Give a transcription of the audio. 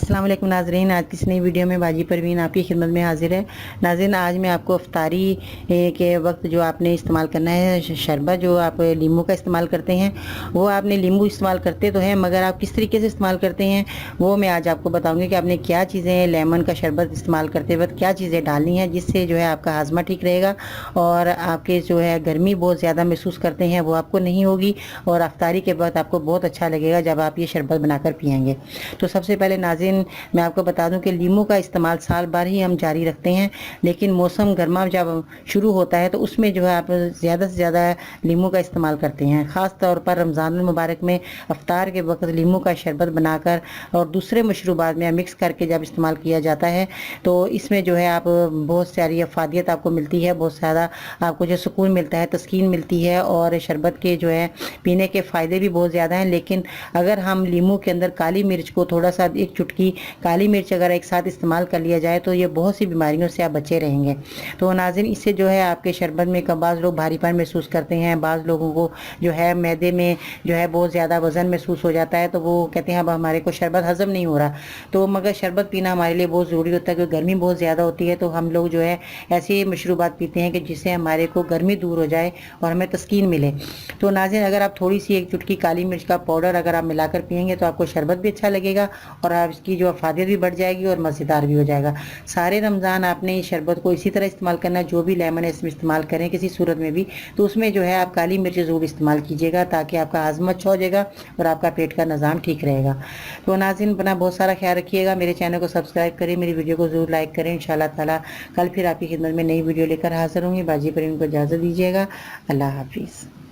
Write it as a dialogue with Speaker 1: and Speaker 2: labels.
Speaker 1: अस्सलाम वालेकुम नाज़रीन, आज किस नई वीडियो में बाजी परवीन आपकी खिदमत में हाजिर है। नाज़रीन, आज मैं आपको इफ्तारी के वक्त जो आपने इस्तेमाल करना है शरबत, जो आप नींबू का इस्तेमाल करते हैं, वो आपने नींबू इस्तेमाल करते तो हैं, मगर आप किस तरीके से इस्तेमाल करते हैं वो मैं आज आपको बताऊंगी कि आपने क्या चीज़ें लेमन का शरबत इस्तेमाल करते वक्त क्या चीज़ें डालनी है, जिससे जो है आपका हाजमा ठीक रहेगा और आपके जो है गर्मी बहुत ज़्यादा महसूस करते हैं वो आपको नहीं होगी और इफ्तारी के वक्त आपको बहुत अच्छा लगेगा जब आप ये शरबत बनाकर पियेंगे। तो सबसे पहले नाज़रीन मैं आपको बता दूं कि लीमू का इस्तेमाल साल भर ही हम जारी रखते हैं, लेकिन मौसम गर्मा जब शुरू होता है तो उसमें जो है आप ज़्यादा से ज़्यादा लीमू का इस्तेमाल करते हैं। ख़ास तौर पर रमज़ान मुबारक में इफ्तार के वक्त लीमू का शरबत बनाकर और दूसरे मशरूबात में मिक्स करके जब इस्तेमाल किया जाता है तो इसमें जो है आप बहुत सारी अफादियत आपको मिलती है, बहुत ज़्यादा आपको जो सुकून मिलता है, तस्कीन मिलती है और शरबत के जो है पीने के फ़ायदे भी बहुत ज़्यादा हैं। लेकिन अगर हम लीमू के अंदर काली मिर्च को थोड़ा सा, एक चुटकी काली मिर्च अगर एक साथ इस्तेमाल कर लिया जाए तो ये बहुत सी बीमारियों से आप बचे रहेंगे। तो नाज़रीन, इससे जो है आपके शरबत में बाज़ लोग भारीपन महसूस करते हैं, बाज़ लोगों को जो है मैदे में जो है बहुत ज़्यादा वज़न महसूस हो जाता है, तो वो कहते हैं अब हमारे को शरबत हज़म नहीं हो रहा। तो मगर शरबत पीना हमारे लिए बहुत ज़रूरी होता है क्योंकि गर्मी बहुत ज़्यादा होती है, तो हम लोग जो है ऐसी मशरूबात पीते हैं कि जिससे हमारे को गर्मी दूर हो जाए और हमें तस्कीन मिले। तो नाज़रीन, अगर आप थोड़ी सी एक चुटकी काली मिर्च का पाउडर अगर आप मिलाकर पियेंगे तो आपको शरबत भी अच्छा लगेगा और आप इसकी जो अफादियत भी बढ़ जाएगी और मज़ेदार भी हो जाएगा। सारे रमज़ान आपने इस शरबत को इसी तरह इस्तेमाल करना है, जो भी लेमन है इसमें इस्तेमाल करें किसी सूरत में भी, तो उसमें जो है आप काली मिर्च ज़रूर इस्तेमाल कीजिएगा ताकि आपका हाजमा अच्छा हो जाएगा और आपका पेट का निज़ाम ठीक रहेगा। तो नाज़रीन, अपना बहुत सारा ख्याल रखिएगा, मेरे चैनल को सब्सक्राइब करें, मेरी वीडियो को ज़रूर लाइक करें। इंशाअल्लाह ताला कल फिर आपकी खिदमत में नई वीडियो लेकर हाजिर होंगी। बाजी पर इनको इजाज़त दीजिएगा। अल्लाह हाफिज़।